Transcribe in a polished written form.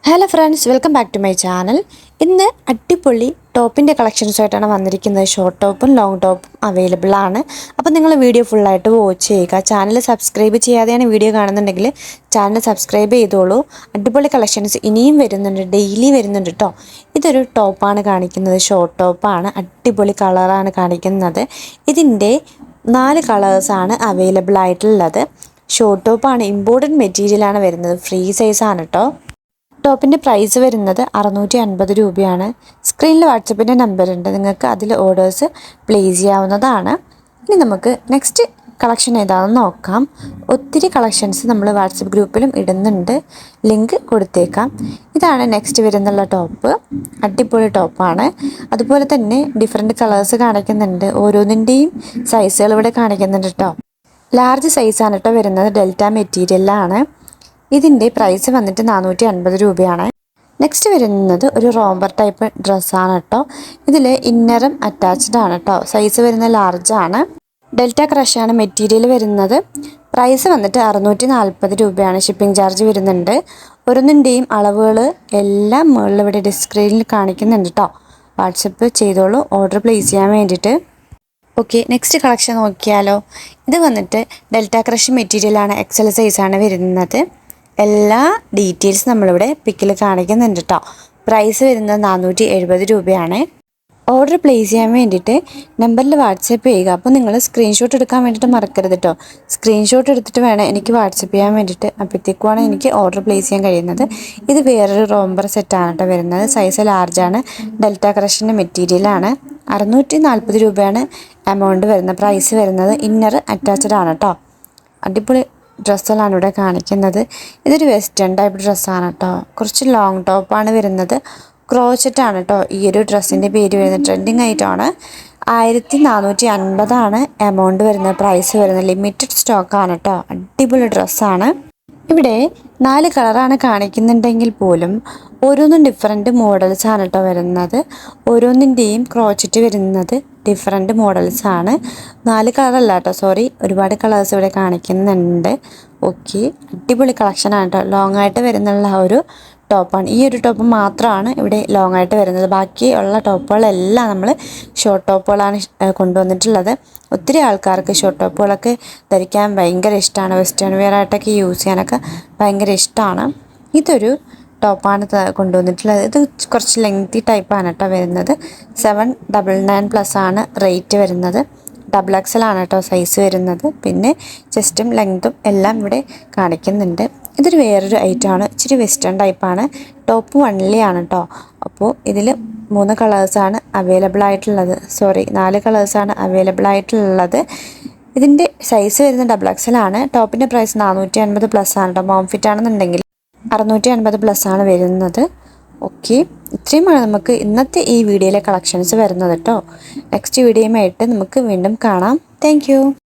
Hello friends, welcome back to my channel. ഇന്ന് അടിപൊളി ടോപ്പിൻ്റെ കളക്ഷൻസുമായിട്ടാണ് വന്നിരിക്കുന്നത്. ഷോർട്ട് ടോപ്പും ലോങ് ടോപ്പും അവൈലബിൾ ആണ്. അപ്പോൾ നിങ്ങൾ വീഡിയോ ഫുള്ളായിട്ട് വാച്ച് ചെയ്യുക. ചാനൽ സബ്സ്ക്രൈബ് ചെയ്യാതെയാണ് വീഡിയോ കാണുന്നുണ്ടെങ്കിൽ ചാനൽ സബ്സ്ക്രൈബ് ചെയ്തോളൂ. അടിപൊളി കളക്ഷൻസ് ഇനിയും വരുന്നുണ്ട്, ഡെയിലി വരുന്നുണ്ട് കേട്ടോ. ഇതൊരു ടോപ്പാണ് കാണിക്കുന്നത്, ഷോർട്ട് ടോപ്പാണ്. അടിപൊളി കളറാണ് കാണിക്കുന്നത്. ഇതിൻ്റെ 4 കളേഴ്സാണ് അവൈലബിൾ ആയിട്ടുള്ളത്. ഷോർട്ട് ടോപ്പാണ്, ഇമ്പോർട്ടൻറ്റ് മെറ്റീരിയലാണ് വരുന്നത്, ഫ്രീ സൈസാണ് കേട്ടോ. ടോപ്പിൻ്റെ പ്രൈസ് വരുന്നത് 650 രൂപയാണ്. സ്ക്രീനിൽ വാട്സപ്പിൻ്റെ നമ്പർ ഉണ്ട്, നിങ്ങൾക്ക് അതിൽ ഓർഡേഴ്സ് പ്ലേസ് ചെയ്യാവുന്നതാണ്. ഇനി നമുക്ക് നെക്സ്റ്റ് കളക്ഷൻ ഏതാണെന്ന് നോക്കാം. ഒത്തിരി കളക്ഷൻസ് നമ്മൾ വാട്സപ്പ് ഗ്രൂപ്പിലും ഇടുന്നുണ്ട്, ലിങ്ക് കൊടുത്തേക്കാം. ഇതാണ് നെക്സ്റ്റ് വരുന്നുള്ള ടോപ്പ്. അടിപൊളി ടോപ്പാണ്. അതുപോലെ തന്നെ ഡിഫറെൻറ്റ് കളേഴ്സ് കാണിക്കുന്നുണ്ട്. ഓരോന്നിൻ്റെയും സൈസുകൾ ഇവിടെ കാണിക്കുന്നുണ്ട് കേട്ടോ. ലാർജ് സൈസാണ് കേട്ടോ വരുന്നത്, ഡെൽറ്റ മെറ്റീരിയലാണ്. ഇതിൻ്റെ പ്രൈസ് വന്നിട്ട് 450 രൂപയാണ്. നെക്സ്റ്റ് വരുന്നത് ഒരു റോംബർ ടൈപ്പ് ഡ്രസ്സാണ് കേട്ടോ. ഇതിൽ ഇന്നറും അറ്റാച്ച്ഡ് ആണ് കേട്ടോ. സൈസ് വരുന്ന ലാർജാണ്. ഡെൽറ്റ ക്രഷാണ് മെറ്റീരിയൽ വരുന്നത്. പ്രൈസ് വന്നിട്ട് 640 രൂപയാണ്. ഷിപ്പിംഗ് ചാർജ് വരുന്നുണ്ട്. ഓരോന്നിൻ്റെയും അളവുകൾ എല്ലാം മുകളിൽ ഇവിടെ ഡിസ്ക്രിപ്ഷനിൽ കാണിക്കുന്നുണ്ട് കേട്ടോ. വാട്സപ്പ് ചെയ്തോളൂ ഓർഡർ പ്ലേസ് ചെയ്യാൻ വേണ്ടിയിട്ട്. ഓക്കെ, നെക്സ്റ്റ് കളക്ഷൻ നോക്കിയാലോ. ഇത് വന്നിട്ട് ഡെൽറ്റ ക്രഷ് മെറ്റീരിയലാണ്, എക്സൽ സൈസാണ് വരുന്നത്. എല്ലാ ഡീറ്റെയിൽസ് നമ്മളിവിടെ പിക്കിൽ കാണിക്കുന്നുണ്ട് കേട്ടോ. പ്രൈസ് വരുന്നത് 470 രൂപയാണ്. ഓർഡർ പ്ലേസ് ചെയ്യാൻ വേണ്ടിയിട്ട് നമ്പറിൽ വാട്സപ്പ് ചെയ്യുക. അപ്പോൾ നിങ്ങൾ സ്ക്രീൻഷോട്ട് എടുക്കാൻ വേണ്ടിയിട്ട് മറക്കരുത് കേട്ടോ. സ്ക്രീൻഷോട്ട് എടുത്തിട്ട് വേണം എനിക്ക് വാട്സപ്പ് ചെയ്യാൻ വേണ്ടിയിട്ട്. അപ്പോഴത്തേക്കുമാണ് എനിക്ക് ഓർഡർ പ്ലേസ് ചെയ്യാൻ കഴിയുന്നത്. ഇത് വേറൊരു റോംബർ സെറ്റാണ് കേട്ടോ വരുന്നത്. സൈസ് ലാർജാണ്, ഡെൽറ്റ ക്രഷിൻ്റെ മെറ്റീരിയലാണ്. 640 രൂപയാണ് എമൗണ്ട് വരുന്നത്. പ്രൈസ് വരുന്നത്. ഇന്നർ അറ്റാച്ച്ഡ് ആണ് കേട്ടോ. അടിപൊളി ഡ്രസ്സുകളാണ് ഇവിടെ കാണിക്കുന്നത്. ഇതൊരു വെസ്റ്റേൺ ടൈപ്പ് ഡ്രസ്സാണ് കേട്ടോ. കുറച്ച് ലോങ് ടോപ്പാണ് വരുന്നത്. ക്രോച്ചറ്റാണ് കേട്ടോ ഈ ഒരു ഡ്രസ്സിൻ്റെ പേര് വരുന്നത്. ട്രെൻഡിങ് ആയിട്ടാണ്. 1450 എമൗണ്ട് വരുന്നത്. പ്രൈസ് വരുന്നത്. ലിമിറ്റഡ് സ്റ്റോക്കാണ് കേട്ടോ. അടിപൊളി ഡ്രസ്സാണ്. ഇവിടെ 4 കളറാണ് കാണിക്കുന്നുണ്ടെങ്കിൽ പോലും ഓരോന്നും ഡിഫറെൻറ്റ് മോഡൽസാണ് കേട്ടോ വരുന്നത്. ഓരോന്നിൻ്റെയും ക്രോച്ചറ്റ് വരുന്നത് ഡിഫറെൻറ്റ് മോഡൽസാണ്. 4 കളറല്ല കേട്ടോ, സോറി, ഒരുപാട് കളേഴ്സ് ഇവിടെ കാണിക്കുന്നുണ്ട്. ഓക്കെ, അടിപൊളി കളക്ഷനാണ് കേട്ടോ. ലോങ് ആയിട്ട് വരുന്നുള്ള ഒരു ടോപ്പാണ്. ഈ ഒരു ടോപ്പ് മാത്രമാണ് ഇവിടെ ലോങ് ആയിട്ട് വരുന്നത്. ബാക്കിയുള്ള ടോപ്പുകളെല്ലാം നമ്മൾ ഷോർട്ട് ടോപ്പുകളാണ് കൊണ്ടുവന്നിട്ടുള്ളത്. ഒത്തിരി ആൾക്കാർക്ക് ഷോർട്ട് ടോപ്പുകളൊക്കെ ധരിക്കാൻ ഭയങ്കര ഇഷ്ടമാണ്. വെസ്റ്റേൺ വെയർ ആയിട്ടൊക്കെ യൂസ് ചെയ്യാനൊക്കെ ഭയങ്കര ഇഷ്ടമാണ്. ഇതൊരു ടോപ്പാണ് കൊണ്ടുവന്നിട്ടുള്ളത്. ഇത് കുറച്ച് ലെങ്തി ടൈപ്പാണ് കേട്ടോ വരുന്നത്. 799+ ആണ് റേറ്റ് വരുന്നത്. XXL ആണ് കേട്ടോ സൈസ് വരുന്നത്. പിന്നെ ചെസ്റ്റും ലെങ്തും എല്ലാം ഇവിടെ കാണിക്കുന്നുണ്ട്. ഇതൊരു വേറൊരു ഐറ്റമാണ്, ഇച്ചിരി വെസ്റ്റേൺ ടൈപ്പാണ്. ടോപ്പ് വൺലി ആണ് കേട്ടോ. അപ്പോൾ ഇതിൽ 3 കളേഴ്സാണ് അവൈലബിൾ ആയിട്ടുള്ളത്. സോറി, 4 കളേഴ്സാണ് അവൈലബിൾ ആയിട്ടുള്ളത്. ഇതിൻ്റെ സൈസ് വരുന്നത് XXL ആണ്. ടോപ്പിൻ്റെ പ്രൈസ് 450+ ആണ് കേട്ടോ. മോം ഫിറ്റ് ആണെന്നുണ്ടെങ്കിൽ 650+ ആണ് വരുന്നത്. ഓക്കെ, ഇത്രയുമാണ് നമുക്ക് ഇന്നത്തെ ഈ വീഡിയോയിലെ കളക്ഷൻസ് വരുന്നത് കേട്ടോ. നെക്സ്റ്റ് വീഡിയോയുമായിട്ട് നമുക്ക് വീണ്ടും കാണാം. താങ്ക്